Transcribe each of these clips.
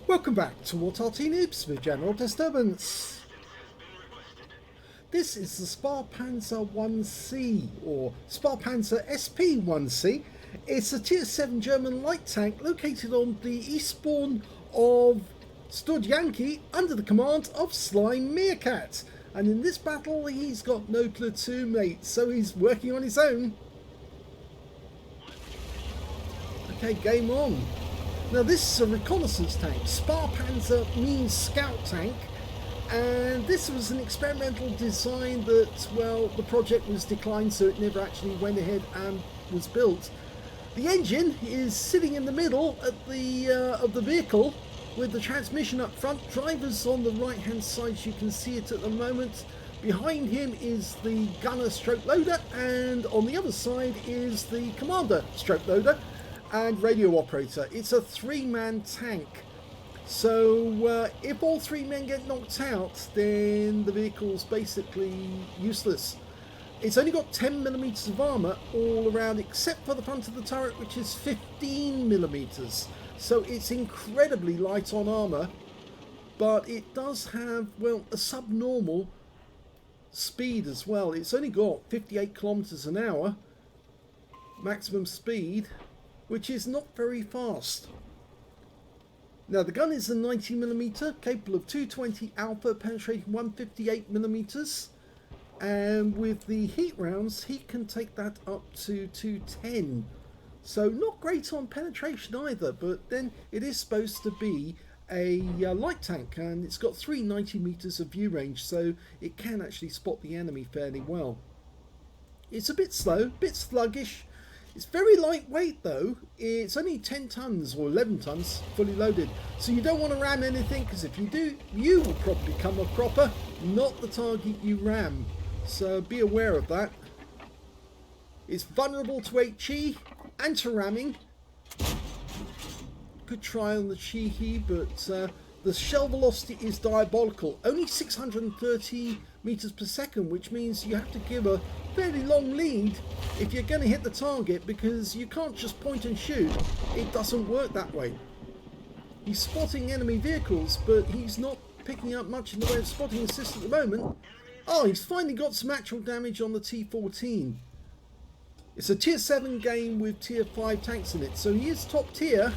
Welcome back to Arty Noobs with General Disturbance. This is the Spähpanzer 1C or Spähpanzer SP I C. It's a Tier 7 German light tank located on the eastbourne of Studzianki under the command of SlyMeerkat. And in this battle he's got no platoon mates, so he's working on his own. Okay, game on. Now this is a reconnaissance tank. Spähpanzer means scout tank, and this was an experimental design that, well, the project was declined, so it never actually went ahead and was built. The engine is sitting in the middle at of the vehicle with the transmission up front. Driver's on the right hand side, you can see it at the moment. Behind him is the gunner stroke loader, and on the other side is the commander stroke loader and radio operator. It's a three-man tank, so if all three men get knocked out, then the vehicle's basically useless. It's only got 10mm of armour all around, except for the front of the turret, which is 15mm, so it's incredibly light on armour, but it does have, well, a subnormal speed as well. It's only got 58 kilometers an hour maximum speed, which is not very fast. Now the gun is a 90mm, capable of 220 alpha, penetrating 158mm, and with the heat rounds he can take that up to 210. So not great on penetration either, but then it is supposed to be a light tank, and it's got 390 meters of view range, so it can actually spot the enemy fairly well. It's a bit slow, a bit sluggish. It's very lightweight though. It's only 10 tons or 11 tons fully loaded, so you don't want to ram anything, because if you do, you will probably become a cropper, not the target you ram, so be aware of that. It's vulnerable to HE and to ramming. Good try on the Chihi, but the shell velocity is diabolical. Only 630 meters per second, which means you have to give a fairly long lead if you're going to hit the target, because you can't just point and shoot. It doesn't work that way. He's spotting enemy vehicles, but he's not picking up much in the way of spotting assist at the moment. Oh, he's finally got some actual damage on the T14. It's a tier 7 game with tier 5 tanks in it, so he is top tier,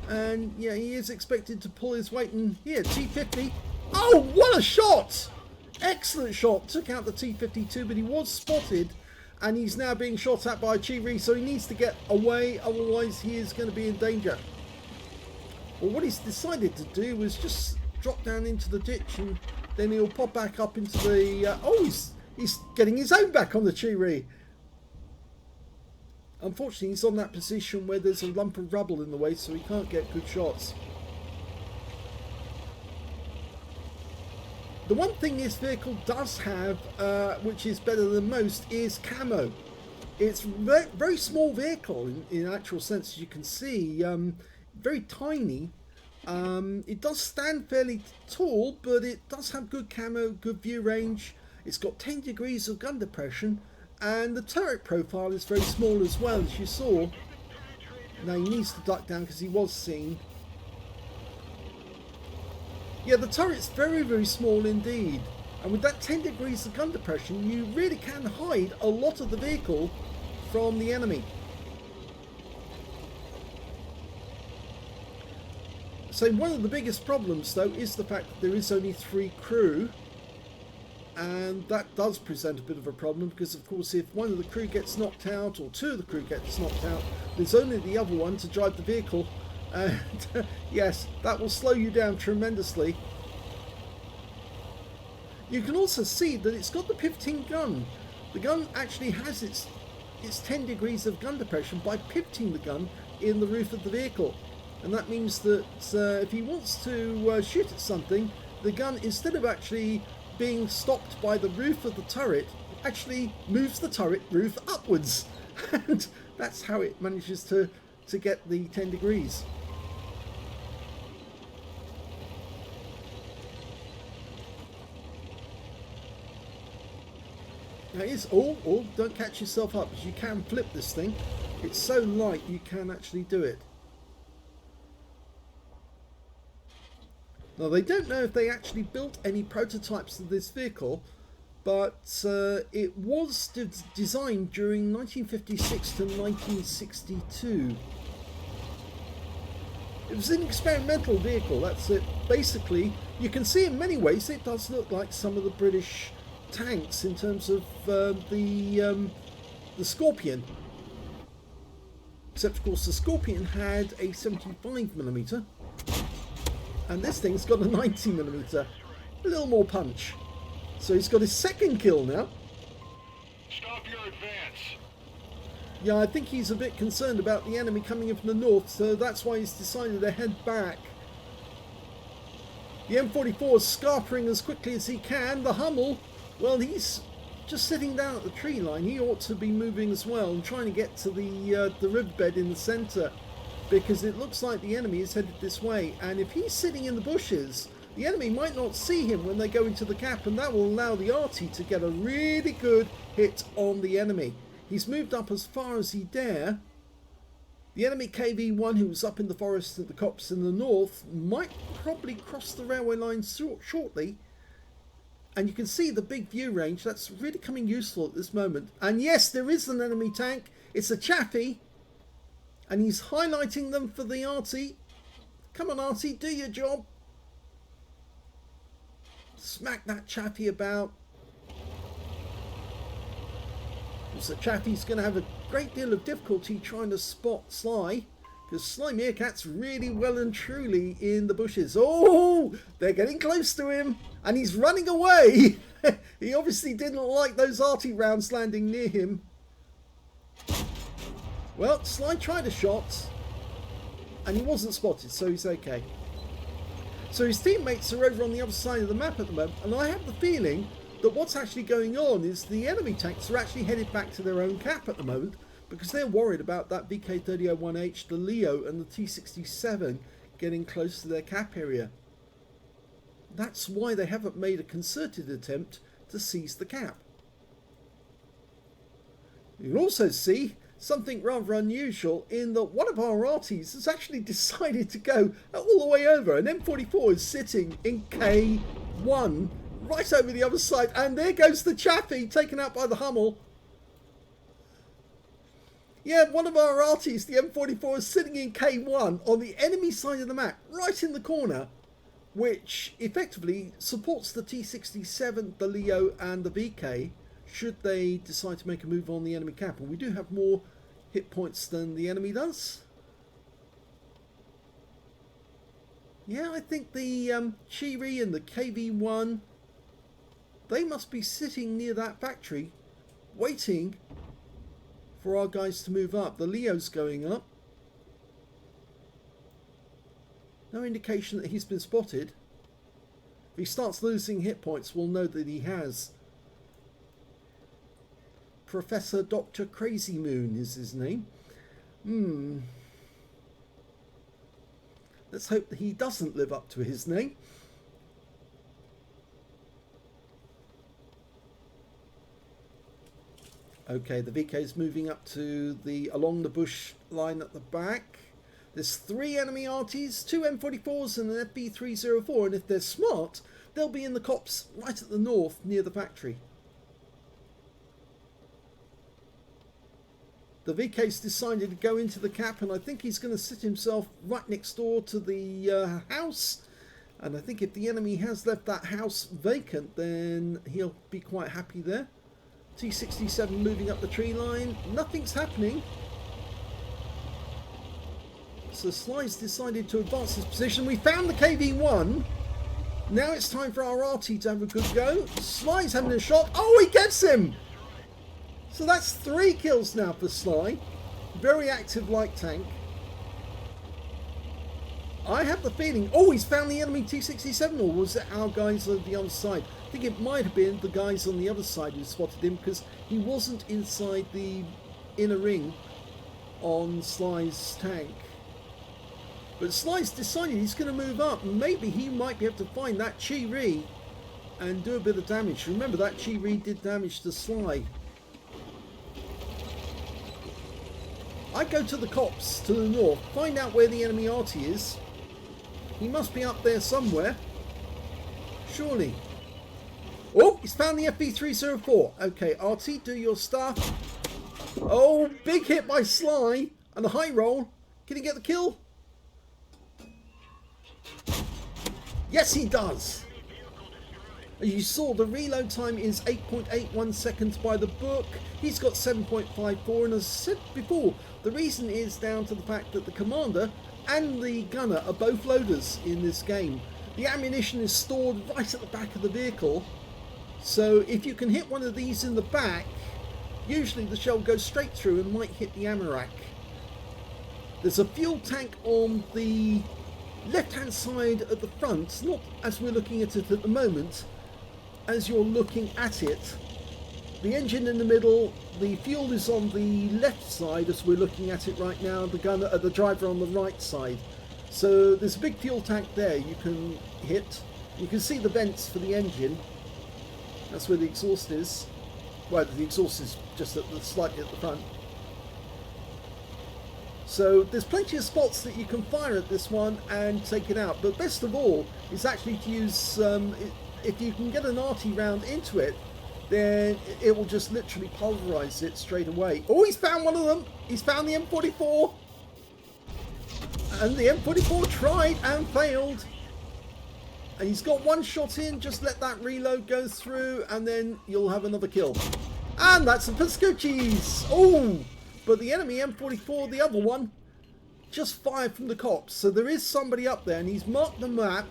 and yeah, he is expected to pull his weight. And here, T50. Oh, what a shot! Excellent shot. Took out the T52, but he was spotted, and he's now being shot at by Chiri, so he needs to get away, otherwise he is going to be in danger. Well, what he's decided to do was just drop down into the ditch, and then he'll pop back up into the... oh, he's getting his own back on the Chiri. Unfortunately, he's on that position where there's a lump of rubble in the way, so he can't get good shots. The one thing this vehicle does have, which is better than most, is camo. It's very small vehicle in actual sense, as you can see, very tiny. It does stand fairly tall, but it does have good camo, good view range. It's got 10 degrees of gun depression, and the turret profile is very small as well, as you saw. Now he needs to duck down because he was seen. Yeah, the turret's very small indeed, and with that 10 degrees of gun depression, you really can hide a lot of the vehicle from the enemy. So one of the biggest problems though is the fact that there is only 3 crew, and that does present a bit of a problem, because of course if one of the crew gets knocked out, or 2 of the crew gets knocked out, there's only the other one to drive the vehicle. And yes, that will slow you down tremendously. You can also see that it's got the pivoting gun. The gun actually has its 10 degrees of gun depression by pivoting the gun in the roof of the vehicle, and that means that if he wants to shoot at something, the gun, instead of actually being stopped by the roof of the turret, actually moves the turret roof upwards, and that's how it manages to get the 10 degrees. Now it's don't catch yourself up, because you can flip this thing. It's so light you can actually do it. Now, they don't know if they actually built any prototypes of this vehicle, but it was designed during 1956 to 1962. It was an experimental vehicle, that's it. Basically, you can see in many ways it does look like some of the British tanks in terms of the Scorpion. Except, of course, the Scorpion had a 75mm, and this thing's got a 90mm. A little more punch. So he's got his second kill now. Stop your advance. Yeah, I think he's a bit concerned about the enemy coming in from the north, so that's why he's decided to head back. The M44 is scarpering as quickly as he can. The Hummel, well, he's just sitting down at the tree line. He ought to be moving as well and trying to get to the riverbed in the centre, because it looks like the enemy is headed this way. And if he's sitting in the bushes, the enemy might not see him when they go into the cap, and that will allow the Arty to get a really good hit on the enemy. He's moved up as far as he dare. The enemy KV-1, who was up in the forest at the copse in the north, might probably cross the railway line shortly. And you can see the big view range. That's really coming useful at this moment. And yes, there is an enemy tank. It's a Chaffee. And he's highlighting them for the Arty. Come on, Arty, do your job. Smack that Chaffee about. So Chaffee's going to have a great deal of difficulty trying to spot Sly, because SlyMeerkat's really well and truly in the bushes. Oh, they're getting close to him, and he's running away. He obviously didn't like those Arty rounds landing near him. Well, Sly tried a shot, and he wasn't spotted, so he's okay. So his teammates are over on the other side of the map at the moment, and I have the feeling that what's actually going on is the enemy tanks are actually headed back to their own cap at the moment, because they're worried about that VK3001H, the Leo and the T67 getting close to their cap area. That's why they haven't made a concerted attempt to seize the cap. You can also see something rather unusual in that one of our Artys has actually decided to go all the way over. An M44 is sitting in K1 right over the other side, and there goes the Chaffee taken out by the Hummel. Yeah, one of our Artys, the M44, is sitting in K1 on the enemy side of the map, right in the corner, which effectively supports the T67, the Leo and the VK, should they decide to make a move on the enemy cap. And we do have more hit points than the enemy does. Yeah, I think the Chiri and the KV-1, they must be sitting near that factory, waiting for our guys to move up. The Leo's going up. No indication that he's been spotted. If he starts losing hit points, we'll know that he has. Professor Dr. Crazy Moon is his name. Let's hope that he doesn't live up to his name. Okay, the VK is moving up to along the bush line at the back. There's 3 enemy Artys, 2 M44s and an FB304, and if they're smart, they'll be in the copse right at the north near the factory. The VK's decided to go into the cap, and I think he's going to sit himself right next door to the house. And I think if the enemy has left that house vacant, then he'll be quite happy there. T67 moving up the tree line. Nothing's happening. So Sly's decided to advance his position. We found the KV-1. Now it's time for our Arty to have a good go. Sly's having a shot. Oh, he gets him! So that's 3 kills now for Sly. Very active light tank. I have the feeling... Oh, he's found the enemy T67, or was it our guys on the other side? I think it might have been the guys on the other side who spotted him, because he wasn't inside the inner ring on Sly's tank. But Sly's decided he's going to move up, and maybe he might be able to find that Chi-Ri and do a bit of damage. Remember, that Chi-Ri did damage to Sly. I go to the copse to the north, find out where the enemy Arty is. He must be up there somewhere. Surely. Oh, he's found the FB304. Okay, Arty, do your stuff. Oh, big hit by Sly. And a high roll. Can he get the kill? Yes, he does. You saw the reload time is 8.81 seconds by the book. He's got 7.54, and as I said before, the reason is down to the fact that the commander and the gunner are both loaders in this game. The ammunition is stored right at the back of the vehicle, so if you can hit one of these in the back, usually the shell goes straight through and might hit the ammo rack. There's a fuel tank on the left hand side at the front, not as we're looking at it at the moment. As you're looking at it, the engine in the middle, the fuel is on the left side as we're looking at it right now, the driver on the right side. So there's a big fuel tank there you can hit. You can see the vents for the engine. That's where the exhaust is. Well, the exhaust is just slightly at the front. So there's plenty of spots that you can fire at this one and take it out. But best of all is actually to use, if you can get an Arty round into it, then it will just literally pulverize it straight away. Oh, he's found one of them. He's found the M44. And the M44 tried and failed. And he's got one shot in. Just let that reload go through and then you'll have another kill. And that's the Pascucci's. Oh, but the enemy M44, the other one, just fired from the cops. So there is somebody up there and he's marked the map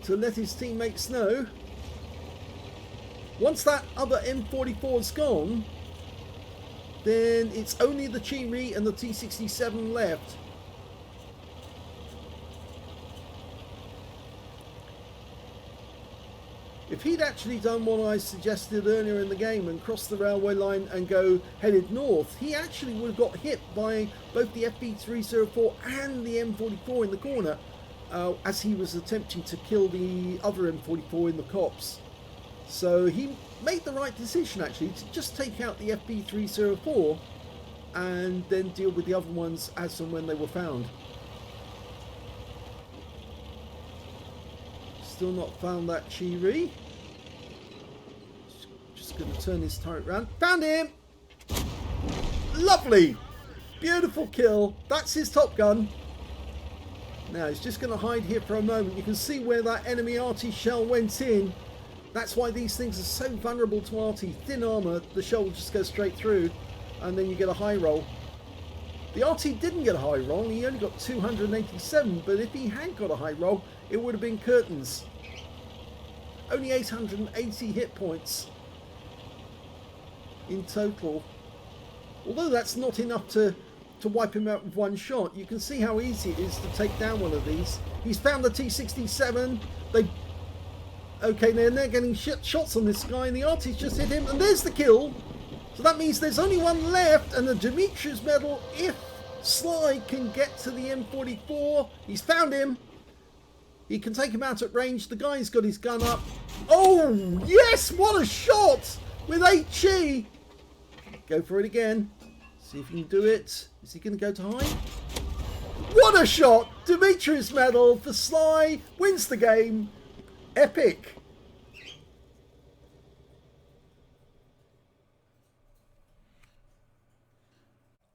to let his teammates know. Once that other M44 is gone, then it's only the Chiri and the T67 left. If he'd actually done what I suggested earlier in the game and crossed the railway line and headed north, he actually would have got hit by both the FB304 and the M44 in the corner as he was attempting to kill the other M44 in the cops. So he made the right decision actually to just take out the FB304 and then deal with the other ones as and when they were found. Still not found that Chiri. Just going to turn his turret around. Found him! Lovely! Beautiful kill. That's his Top Gun. Now he's just going to hide here for a moment. You can see where that enemy Arty shell went in. That's why these things are so vulnerable to Arty. Thin armour, the shell will just go straight through and then you get a high roll. The Arty didn't get a high roll, he only got 287, but if he had got a high roll, it would have been curtains. Only 880 hit points in total. Although that's not enough to wipe him out with one shot, you can see how easy it is to take down one of these. He's found the T67. Okay, they're getting shots on this guy, and the Arty's just hit him, and there's the kill. So that means there's only one left, and the Dimitri's medal, if Sly can get to the M44. He's found him. He can take him out at range. The guy's got his gun up. Oh, yes! What a shot! With HE. Go for it again. See if you can do it. Is he going to go to high? What a shot! Dimitri's medal for Sly. Wins the game. Epic.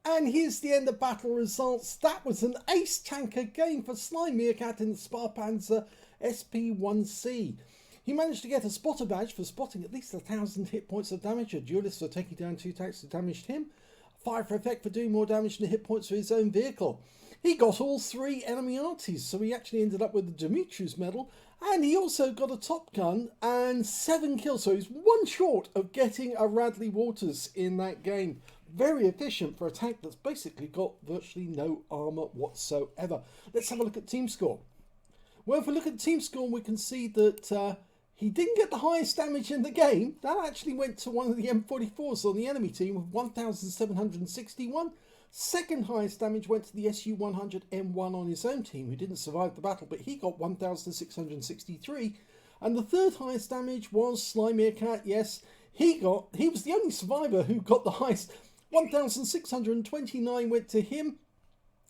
And here's the end of battle results. That was an ace tanker game for SlyMeerkat in the Spähpanzer SP I C. He managed to get a spotter badge for spotting at least 1,000 hit points of damage, a duelist for taking down 2 tanks that damaged him, fire for effect for doing more damage than hit points for his own vehicle. He got all 3 enemy Artys, so he actually ended up with the Dimitri's medal, and he also got a Top Gun and 7 kills, so he's 1 short of getting a Radley Waters in that game. Very efficient for a tank that's basically got virtually no armour whatsoever. Let's have a look at team score. Well, if we look at team score, we can see that he didn't get the highest damage in the game. That actually went to one of the M44s on the enemy team with 1,761. Second highest damage went to the SU-100M1 on his own team, who didn't survive the battle, but he got 1,663. And the third highest damage was SlyMeerkat. Yes, he was the only survivor who got the highest. 1,629 went to him.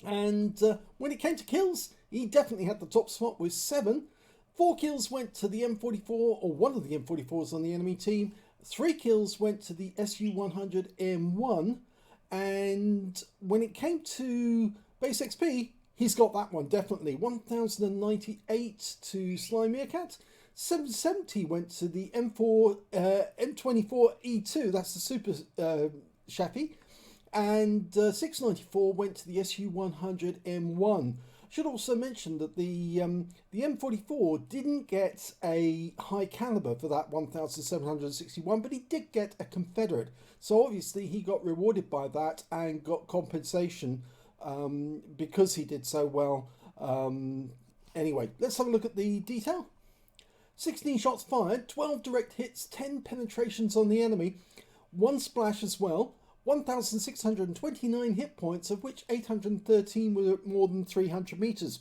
And when it came to kills, He definitely had the top spot with 7. 4 kills went to the M44, or one of the M44s on the enemy team. 3 kills went to the SU-100M1. And when it came to base XP, he's got that one, definitely. 1098 to SlyMeerkat. 770 went to the M24E2, that's the super Shappy. And 694 went to the SU-100M1. Should also mention that the M44 didn't get a high caliber for that 1761, but he did get a Confederate. So obviously he got rewarded by that and got compensation because he did so well. Anyway, let's have a look at the detail. 16 shots fired, 12 direct hits, 10 penetrations on the enemy, 1 splash as well. 1,629 hit points, of which 813 were at more than 300 meters.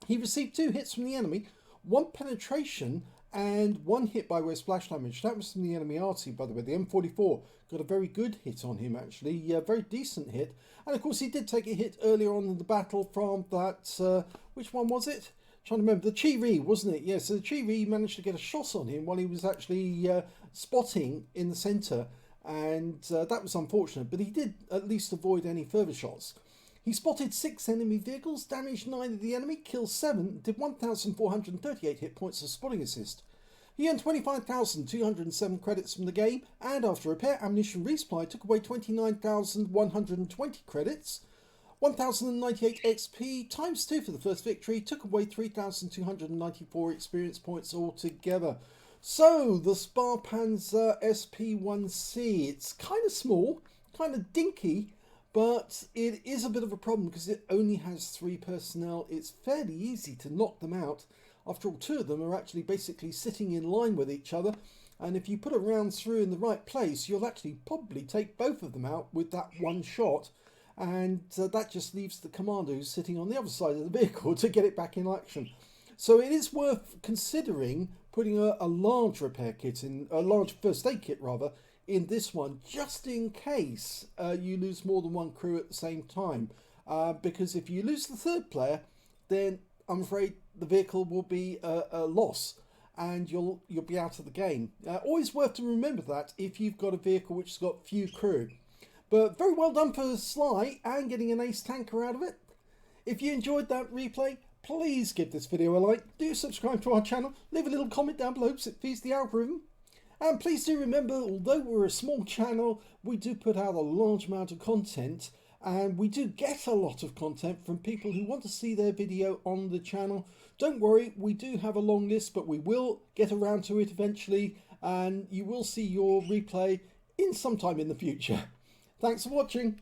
He received 2 hits from the enemy, 1 penetration and 1 hit by way of splash damage. That was from the enemy Arty, by the way. The M44 got a very good hit on him, actually, a very decent hit. And of course he did take a hit earlier on in the battle from that, which one was it? Trying to remember, the Chi-Ri, wasn't it? Yeah, so the Chi-Ri managed to get a shot on him while he was actually spotting in the centre. And that was unfortunate, but he did at least avoid any further shots. He spotted 6 enemy vehicles, damaged 9 of the enemy, killed 7, did 1,438 hit points of spotting assist. He earned 25,207 credits from the game, and after repair, ammunition resupply took away 29,120 credits. 1,098 XP times 2 for the first victory took away 3,294 experience points altogether. So, the Spähpanzer SP I C, it's kind of small, kind of dinky, but it is a bit of a problem because it only has 3 personnel. It's fairly easy to knock them out. After all, 2 of them are actually basically sitting in line with each other, and if you put a round through in the right place, you'll actually probably take both of them out with that 1 shot, and that just leaves the commander who's sitting on the other side of the vehicle to get it back in action. So it is worth considering putting a large repair kit in, a large first aid kit rather, in this one, just in case you lose more than 1 crew at the same time. Because if you lose the 3rd player, then I'm afraid the vehicle will be a loss and you'll be out of the game. Always worth to remember that if you've got a vehicle which has got few crew. But very well done for Sly and getting an ace tanker out of it. If you enjoyed that replay, please give this video a like, do subscribe to our channel, leave a little comment down below because it feeds the algorithm. And please do remember, although we're a small channel, we do put out a large amount of content, and we do get a lot of content from people who want to see their video on the channel. Don't worry, we do have a long list, but we will get around to it eventually, and you will see your replay in some time in the future. Thanks for watching.